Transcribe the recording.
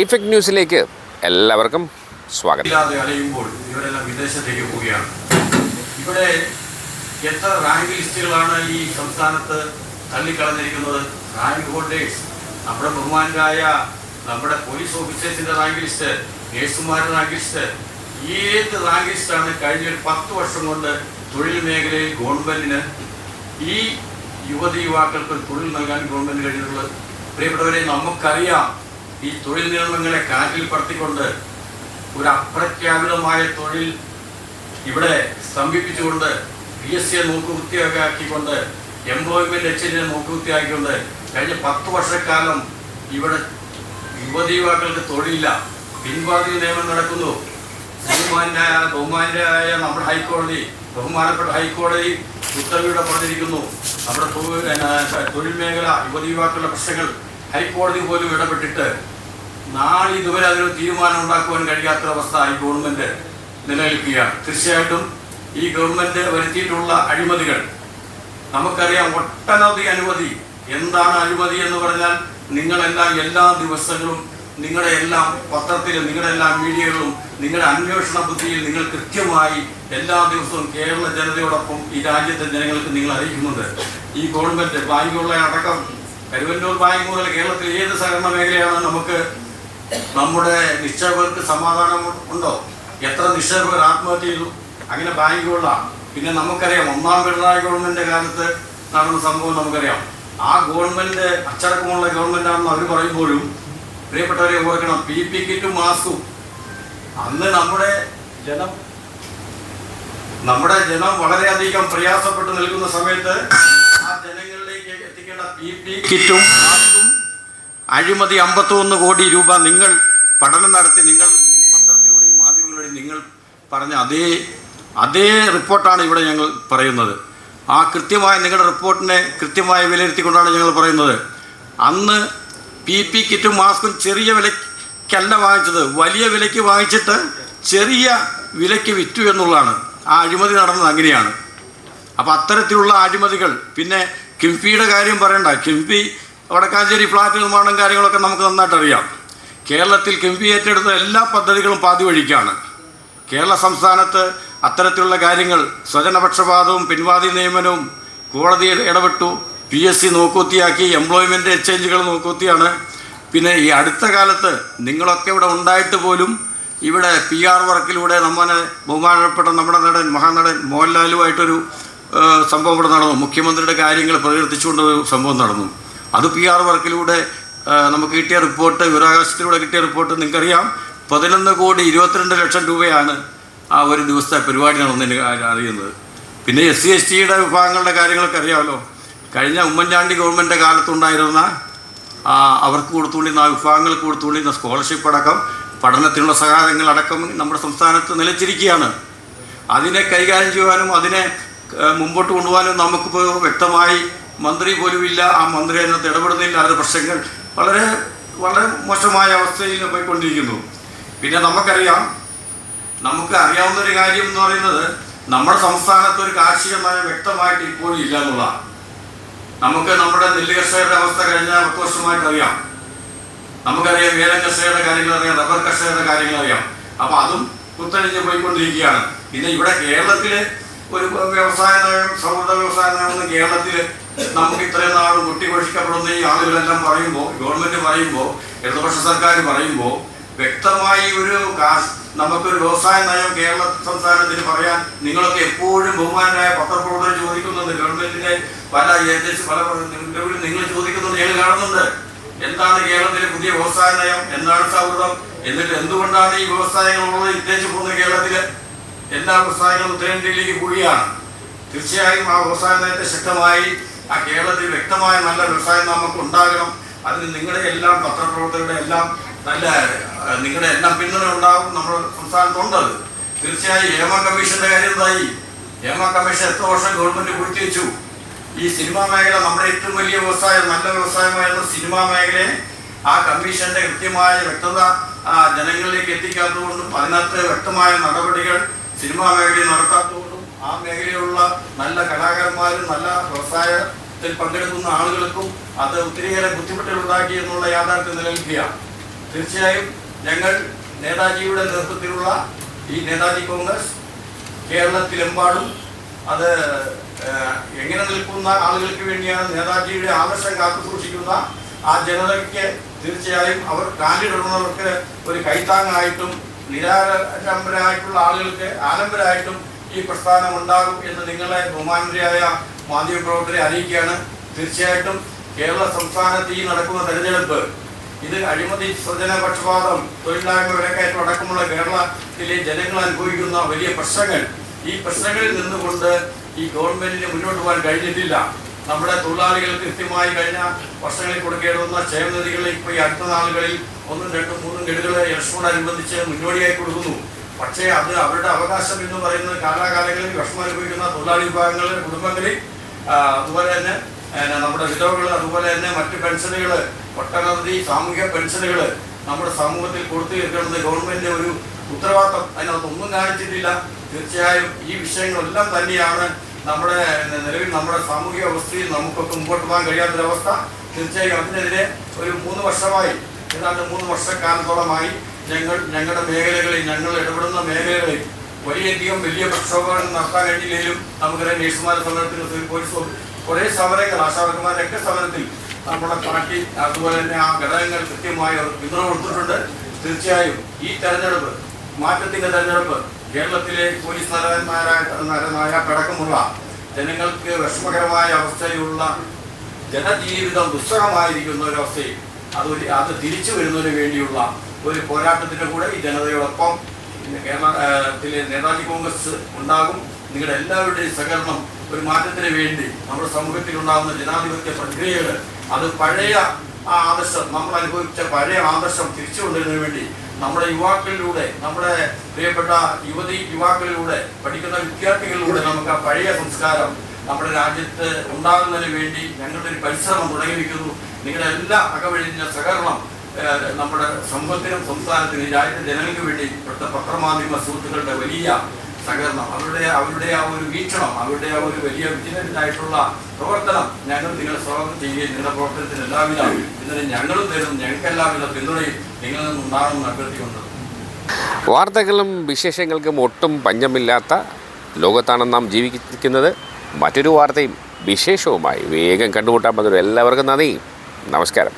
Effect ന്യൂസിലേക്ക് എല്ലാവർക്കും സ്വാഗതം. അലയുമ്പോൾ ഇവരെല്ലാം വിദേശത്തേക്ക് പോവുകയാണ്. ഇവിടെ എത്ര റാങ്ക് ലിസ്റ്റുകളാണ് ഈ സംസ്ഥാനത്ത് തള്ളിക്കളഞ്ഞിരിക്കുന്നത്? റാങ്ക് ഹോൾഡേഴ്സ്, നമ്മുടെ ബഹുമാനരായ നമ്മുടെ പോലീസ് ഓഫീസേഴ്സിന്റെ റാങ്ക് ലിസ്റ്റ്, നേഴ്സുമാരുടെ റാങ്ക് ലിസ്റ്റ്, ഏത് റാങ്ക് ലിസ്റ്റാണ് കഴിഞ്ഞ ഒരു 10 വർഷം കൊണ്ട് തൊഴിൽ മേഖലയിൽ ഗവൺമെന്റിന് ഈ യുവതീ-യുവാക്കൾക്ക് തൊഴിൽ നൽകാൻ ഗവൺമെന്റ് കഴിഞ്ഞിട്ടുള്ളത്? പ്രിയപ്പെട്ടവരെ, നമുക്കറിയാം ഈ തൊഴിൽ നിയമങ്ങളെ കാറ്റിൽ പറത്തിക്കൊണ്ട് ഒരു അപ്രഖ്യാപിതമായ തൊഴിൽ ഇവിടെ സ്തംഭിപ്പിച്ചുകൊണ്ട് PSC നോക്കുകുത്തിയൊക്കെ ആക്കിക്കൊണ്ട് എംപ്ലോയ്മെന്റ് എക്സ്ചേഞ്ചിനെ നോക്കുകുത്തിയാക്കിക്കൊണ്ട് കഴിഞ്ഞ 10 വർഷക്കാലം ഇവിടെ യുവതീ-യുവാക്കൾക്ക് തൊഴിലില്ല. പിൻവാതിൽ നിയമം നടക്കുന്നു. ബഹുമാന്യരായ നമ്മുടെ ഹൈക്കോടതി, ബഹുമാനപ്പെട്ട ഹൈക്കോടതി ഉത്തരവിലൂടെ പറഞ്ഞിരിക്കുന്നു. നമ്മുടെ തൊഴിൽ മേഖല യുവതീ-യുവാക്കളുടെ പ്രശ്നങ്ങൾ ഹൈക്കോടതി പോലും ഇടപെട്ടിട്ട് ഇതുവരെ അതിനൊരു തീരുമാനം ഉണ്ടാക്കുവാൻ കഴിയാത്തൊരവസ്ഥ ഈ ഗവൺമെന്റ് നിലനിൽക്കുകയാണ്. തീർച്ചയായിട്ടും ഈ ഗവൺമെന്റ് വരുത്തിയിട്ടുള്ള അഴിമതികൾ നമുക്കറിയാം. ഒട്ടനവധി അഴിമതി. എന്താണ് അഴിമതി എന്ന് പറഞ്ഞാൽ, നിങ്ങളെല്ലാം എല്ലാ ദിവസങ്ങളും നിങ്ങളുടെ എല്ലാം പത്രത്തിലും നിങ്ങളുടെ എല്ലാ മീഡിയകളിലും നിങ്ങളുടെ അന്വേഷണ ബുദ്ധിയിൽ നിങ്ങൾ കൃത്യമായി എല്ലാ ദിവസവും കേരള ജനതയോടൊപ്പം ഈ രാജ്യത്തെ ജനങ്ങൾക്ക് നിങ്ങൾ അറിയിക്കുന്നുണ്ട്. ഈ ഗവൺമെന്റ് ബാങ്കുകളെ അടക്കം കരുവന്നൂർ ബാങ്ക് മുതൽ കേരളത്തിൽ ഏത് സഹകരണ മേഖലയാണ് നമുക്ക് നമ്മുടെ നിക്ഷേപകർക്ക് സമാധാനം ഉണ്ടോ? എത്ര നിക്ഷേപകർ ആത്മഹത്യ ചെയ്തു? അങ്ങനെ ബാങ്കുകളാണ്. പിന്നെ നമുക്കറിയാം, 1ാം പിണറായി ഗവൺമെന്റിന്റെ കാലത്ത് നടന്ന സംഭവം നമുക്കറിയാം. ആ ഗവൺമെന്റ് അച്ചടക്കമുള്ള ഗവൺമെന്റാണെന്ന് അവർ പറയുമ്പോഴും പ്രിയപ്പെട്ടവരെ ഓർക്കണം, PP കിറ്റും മാസ്കും അന്ന് നമ്മുടെ ജനം വളരെയധികം പ്രയാസപ്പെട്ട് നിൽക്കുന്ന സമയത്ത് ആ ജനങ്ങളിലേക്ക് എത്തിക്കേണ്ട PP കിറ്റും മാസ്കും അഴിമതി 51 കോടി രൂപ നിങ്ങൾ പഠനം നടത്തി നിങ്ങൾ പത്രത്തിലൂടെയും മാധ്യമങ്ങളിലൂടെയും നിങ്ങൾ പറഞ്ഞ അതേ റിപ്പോർട്ടാണ് ഇവിടെ ഞങ്ങൾ പറയുന്നത്. ആ കൃത്യമായ നിങ്ങളുടെ റിപ്പോർട്ടിനെ കൃത്യമായി വിലയിരുത്തിക്കൊണ്ടാണ് ഞങ്ങൾ പറയുന്നത്. അന്ന് PP കിറ്റും മാസ്കും ചെറിയ വിലയ്ക്കല്ല വാങ്ങിച്ചത്, വലിയ വിലയ്ക്ക് വാങ്ങിച്ചിട്ട് ചെറിയ വിലയ്ക്ക് വിറ്റു എന്നുള്ളതാണ്. ആ അഴിമതി നടന്നത് അങ്ങനെയാണ്. അപ്പോൾ അത്തരത്തിലുള്ള അഴിമതികൾ. പിന്നെ കിംഫിയുടെ കാര്യം പറയണ്ട. കിംഫി വടക്കാഞ്ചേരി ഫ്ലാറ്റ് നിർമ്മാണം കാര്യങ്ങളൊക്കെ നമുക്ക് നന്നായിട്ട് അറിയാം. കേരളത്തിൽ കിംഫി ഏറ്റെടുത്ത എല്ലാ പദ്ധതികളും പാതി വഴിക്കാണ്. കേരള സംസ്ഥാനത്ത് അത്തരത്തിലുള്ള കാര്യങ്ങൾ, സ്വജനപക്ഷപാതവും പിൻവാതി നിയമനവും കോടതിയിൽ ഇടപെട്ടു, PSC നോക്കുകുത്തിയാക്കി, എംപ്ലോയ്മെൻറ്റ് എക്സ്ചേഞ്ചുകൾ നോക്കുകുത്തിയാണ്. പിന്നെ ഈ അടുത്ത കാലത്ത് നിങ്ങളൊക്കെ ഇവിടെ ഉണ്ടായിട്ട് പോലും ഇവിടെ PR വർക്കിലൂടെ നമ്മളെ ബഹുമാനപ്പെട്ട നമ്മുടെ മഹാനടൻ മോഹൻലാലുമായിട്ടൊരു സംഭവം ഇവിടെ നടന്നു. മുഖ്യമന്ത്രിയുടെ കാര്യങ്ങൾ പ്രകീർത്തിച്ചുകൊണ്ടൊരു സംഭവം നടന്നു. അത് PR വർക്കിലൂടെ നമുക്ക് കിട്ടിയ റിപ്പോർട്ട്, വിവരാവകാശത്തിലൂടെ കിട്ടിയ റിപ്പോർട്ട് നിങ്ങൾക്കറിയാം. 11,22 ലക്ഷം രൂപയാണ് ആ ഒരു ദിവസത്തെ പരിപാടി നടന്നതിന് അറിയുന്നത്. പിന്നെ SC/ST വിഭാഗങ്ങളുടെ കാര്യങ്ങളൊക്കെ അറിയാമല്ലോ. കഴിഞ്ഞ ഉമ്മൻചാണ്ടി ഗവൺമെൻറ്റിൻ്റെ കാലത്തുണ്ടായിരുന്ന അവർക്ക് കൊടുത്തുകൊണ്ടിരുന്ന ആ വിഭാഗങ്ങൾക്ക് കൊടുത്തുകൊണ്ടിരുന്ന സ്കോളർഷിപ്പ് അടക്കം പഠനത്തിനുള്ള സഹായങ്ങളടക്കം നമ്മുടെ സംസ്ഥാനത്ത് നിലച്ചിരിക്കുകയാണ്. അതിനെ കൈകാര്യം ചെയ്യുവാനും അതിനെ മുമ്പോട്ട് കൊണ്ടുപോകാനും നമുക്കിപ്പോൾ വ്യക്തമായി മന്ത്രി പോലുമില്ല. ആ മന്ത്രി അതിനകത്ത് ഇടപെടുന്നില്ല. അവരുടെ പ്രശ്നങ്ങൾ വളരെ വളരെ മോശമായ അവസ്ഥയിൽ പോയിക്കൊണ്ടിരിക്കുന്നു. പിന്നെ നമുക്ക് അറിയാവുന്നൊരു കാര്യം എന്ന് പറയുന്നത്, നമ്മുടെ സംസ്ഥാനത്ത് ഒരു കാർഷിക നയം വ്യക്തമായിട്ട് ഇപ്പോഴും ഇല്ല എന്നുള്ളതാണ്. നമുക്ക് നമ്മുടെ നെല്ല് കർഷകരുടെ അവസ്ഥ കഴിഞ്ഞ 10 വർഷമായിട്ട് അറിയാം. നമുക്കറിയാം ഏലം കർഷകരുടെ കാര്യങ്ങൾ അറിയാം, റബ്ബർ കർഷകരുടെ കാര്യങ്ങൾ അറിയാം. അപ്പോൾ അതും കുത്തഴിഞ്ഞ് പോയിക്കൊണ്ടിരിക്കുകയാണ്. പിന്നെ ഇവിടെ കേരളത്തിൽ ഒരു വ്യവസായ നയം, സൗഹൃദ വ്യവസായ നയം കേരളത്തിൽ നമുക്ക് ഇത്രയും നാൾ കൊട്ടിഘോഷിക്കപ്പെടുന്ന ഈ ആളുകളെല്ലാം പറയുമ്പോൾ, ഗവൺമെൻറ് പറയുമ്പോൾ, ഇടതുപക്ഷ സർക്കാർ പറയുമ്പോൾ വ്യക്തമായി നമുക്കൊരു വ്യവസായ നയം കേരള സംസ്ഥാനത്തിന് പറയാൻ നിങ്ങളൊക്കെ എപ്പോഴും ബഹുമാനായ പത്രപ്രവർത്തകർ ചോദിക്കുന്നുണ്ട്. ഗവൺമെന്റിന്റെ പല നിങ്ങൾ ചോദിക്കുന്നുണ്ട്, ഞങ്ങൾ കാണുന്നുണ്ട്. എന്താണ് കേരളത്തിലെ പുതിയ വ്യവസായ നയം? എന്താണ് സൗഹൃദം? എന്നിട്ട് എന്തുകൊണ്ടാണ് ഈ വ്യവസായങ്ങളുള്ളത് ഇത്തേച്ച് പോകുന്നത്? കേരളത്തിലെ എല്ലാ വ്യവസായങ്ങളും ഉത്തരേന്ത്യയിലേക്ക് പോവുകയാണ്. തീർച്ചയായും ആ വ്യവസായ നയത്തെ ശക്തമായി ആ കേരളത്തിൽ വ്യക്തമായ നല്ല വ്യവസായം നമുക്ക് ഉണ്ടാകണം. അതിന് നിങ്ങളുടെ എല്ലാം പത്രപ്രവർത്തകരുടെ എല്ലാം നിങ്ങളുടെ എല്ലാം പിന്തുണ ഉണ്ടാവും. നമ്മുടെ സംസ്ഥാനത്തുണ്ടത്. തീർച്ചയായും ഹേമ കമ്മീഷന്റെ കാര്യം എന്തായി? ഹേമ കമ്മീഷൻ എത്ര വർഷം ഗവൺമെന്റ് പൂഴ്ത്തിവെച്ചു? ഈ സിനിമാ മേഖല നമ്മുടെ ഏറ്റവും വലിയ വ്യവസായം, നല്ല വ്യവസായമായിരുന്ന സിനിമാ മേഖലയെ ആ കമ്മീഷന്റെ കൃത്യമായ വ്യക്തത ജനങ്ങളിലേക്ക് എത്തിക്കാത്തതുകൊണ്ടും അതിനകത്ത് വ്യക്തമായ നടപടികൾ സിനിമാ മേഖലയിൽ നടത്താത്തതുകൊണ്ടും ആ മേഖലയിലുള്ള നല്ല കലാകാരന്മാരും നല്ല വ്യവസായത്തിൽ പങ്കെടുക്കുന്ന ആളുകൾക്കും അത് ഒത്തിരിയേറെ ബുദ്ധിമുട്ടുകൾ ഉണ്ടാക്കി എന്നുള്ള യാഥാർത്ഥ്യം നിലനിൽക്കുകയാണ്. തീർച്ചയായും ഞങ്ങൾ നേതാജിയുടെ നേതൃത്വത്തിലുള്ള ഈ നേതാജി കോൺഗ്രസ് കേരളത്തിലെമ്പാടും അത് എങ്ങനെ നിൽക്കുന്ന ആളുകൾക്ക് വേണ്ടിയാണ് നേതാജിയുടെ ആദർശം കാത്തു സൂക്ഷിക്കുന്ന ആ ജനതയ്ക്ക് തീർച്ചയായും അവർ കാലിടുന്നവർക്ക് ഒരു കൈത്താങ്ങായിട്ടും നിരാലംബരായിട്ടുള്ള ആളുകൾക്ക് ആലംബരായിട്ടും ഈ പ്രസ്ഥാനം ഉണ്ടാകും എന്ന് നിങ്ങളെ ബഹുമാനരായ മാധ്യമപ്രവർത്തകരെ അറിയിക്കുകയാണ്. തീർച്ചയായിട്ടും കേരള സംസ്ഥാനത്ത് ഈ നടക്കുന്ന തെരഞ്ഞെടുപ്പ് ഇത് അഴിമതി, സ്വജന പക്ഷപാതം, തൊഴിലില്ലായ്മ, വിലക്കയറ്റം അടക്കമുള്ള കേരളത്തിലെ ജനങ്ങൾ അനുഭവിക്കുന്ന വലിയ പ്രശ്നങ്ങൾ, ഈ പ്രശ്നങ്ങളിൽ നിന്നുകൊണ്ട് ഈ ഗവൺമെന്റിന് മുന്നോട്ട് പോകാൻ കഴിഞ്ഞിട്ടില്ല. നമ്മുടെ തൊഴിലാളികൾക്ക് കൃത്യമായി കഴിഞ്ഞ വർഷങ്ങളിൽ കൊടുക്കേണ്ടുന്ന ക്ഷേമനിധികളിൽ ഇപ്പോൾ ഈ അടുത്ത നാളുകളിൽ 1, 2, 3 ഗഡുകൾ ഇലക്ഷനോടനുബന്ധിച്ച് മുന്നോടിയായി കൊടുക്കുന്നു. പക്ഷേ അത് അവരുടെ അവകാശം എന്ന് പറയുന്നത് കാലാകാലങ്ങളിൽ വിഷമം അനുഭവിക്കുന്ന തൊഴിലാളി വിഭാഗങ്ങളുടെ കുടുംബങ്ങളിൽ, അതുപോലെ തന്നെ നമ്മുടെ വിധവകൾ, അതുപോലെ തന്നെ മറ്റ് പെൻഷനുകൾ, ഒട്ടനവധി സാമൂഹിക പെൻഷനുകൾ നമ്മുടെ സമൂഹത്തിൽ കൊടുത്തു തീർക്കേണ്ടത് ഗവൺമെന്റ് ഒരു ഉത്തരവാദിത്തം അതിനകത്തൊന്നും കാണിച്ചിട്ടില്ല. തീർച്ചയായും ഈ വിഷയങ്ങളെല്ലാം തന്നെയാണ് നമ്മുടെ നിലവിൽ നമ്മുടെ സാമൂഹിക വ്യവസ്ഥയിൽ നമുക്കൊക്കെ മുമ്പോട്ട് പോകാൻ കഴിയാത്തൊരവസ്ഥ. തീർച്ചയായും അതിനെതിരെ ഒരു 3 വർഷമായി, ഏതാണ്ട് 3 വർഷക്കാലത്തോളമായി ഞങ്ങളുടെ മേഖലകളിൽ, ഞങ്ങൾ ഇടപെടുന്ന മേഖലകളിൽ വലിയ പ്രക്ഷോഭങ്ങൾ നടത്താൻ കഴിഞ്ഞില്ലെങ്കിലും നമുക്കറിയാം നേഴ്സുമാരുടെ സമരത്തിൽ, പോലീസ് കുറേ സമരങ്ങൾ, ആശാവർക്കന്മാരൊക്കെ സമരത്തിൽ നമ്മുടെ പാർട്ടി അതുപോലെ തന്നെ ആ ഘടകങ്ങൾ കൃത്യമായി അവർ പിന്തുണ കൊടുത്തിട്ടുണ്ട്. തീർച്ചയായും ഈ തെരഞ്ഞെടുപ്പ്, മാറ്റത്തിന്റെ തെരഞ്ഞെടുപ്പ്, കേരളത്തിലെ പോലീസ് നായകടക്കമുള്ള ജനങ്ങൾക്ക് വിഷമകരമായ അവസ്ഥയിലുള്ള ജനജീവിതം ദുസ്സഹമായിരിക്കുന്ന ഒരവസ്ഥയിൽ അത് തിരിച്ചു വരുന്നതിന് വേണ്ടിയുള്ള ഒരു പോരാട്ടത്തിൻ്റെ കൂടെ ഈ ജനതയോടൊപ്പം കേരളത്തിലെ നേതാജി കോൺഗ്രസ് ഉണ്ടാകും. നിങ്ങളുടെ എല്ലാവരുടെയും സഹകരണം ഒരു മാറ്റത്തിന് വേണ്ടി നമ്മുടെ സമൂഹത്തിൽ ഉണ്ടാകുന്ന ജനാധിപത്യ പ്രക്രിയകൾ, അത് പഴയ ആ ആദർശം, നമ്മൾ അനുഭവിച്ച പഴയ ആദർശം തിരിച്ചു കൊണ്ടുവരുന്നതിന് വേണ്ടി നമ്മുടെ യുവാക്കളിലൂടെ, നമ്മുടെ പ്രിയപ്പെട്ട യുവാക്കളിലൂടെ, പഠിക്കുന്ന വിദ്യാർത്ഥികളിലൂടെ നമുക്ക് ആ പഴയ സംസ്കാരം നമ്മുടെ രാജ്യത്ത് ഉണ്ടാകുന്നതിന് വേണ്ടി ഞങ്ങളുടെ ഒരു പരിശ്രമം തുടങ്ങിയിരിക്കുന്നു. നിങ്ങളുടെ എല്ലാ അകവഴിഞ്ഞ സഹകരണം നമ്മുടെ സമൂഹത്തിനും സംസ്ഥാനത്തിനും രാജ്യത്തെ ജനങ്ങൾക്ക് വേണ്ടി ഇവിടുത്തെ പത്രമാധ്യമ സുഹൃത്തുക്കളുടെ വലിയ സഹകരണം, അവരുടെ ആ ഒരു വീക്ഷണം, അവരുടെ ആ ഒരു വലിയ വിജിലൻ്റായിട്ടുള്ള പ്രവർത്തനം ഞങ്ങൾ നിങ്ങളെ സ്വാഗതം ചെയ്യുകയും നിങ്ങളുടെ പ്രവർത്തനത്തിന് എല്ലാവിധ പിന്തുണയും ഞങ്ങളും തരുന്നു. ഞങ്ങൾക്ക് എല്ലാവിധ പിന്തുണയും നിങ്ങളിൽ നിന്നുണ്ടാകുമെന്ന് അഭ്യർത്ഥിക്കുന്നത്. വാർത്തകളും വിശേഷങ്ങൾക്കും ഒട്ടും പഞ്ഞമില്ലാത്ത ലോകത്താണ് നാം ജീവിക്കുന്നത്. മറ്റൊരു വാർത്തയും വിശേഷവുമായി വേഗം കണ്ടുമുട്ടാൻ പറ്റും. എല്ലാവർക്കും നന്ദി, നമസ്കാരം.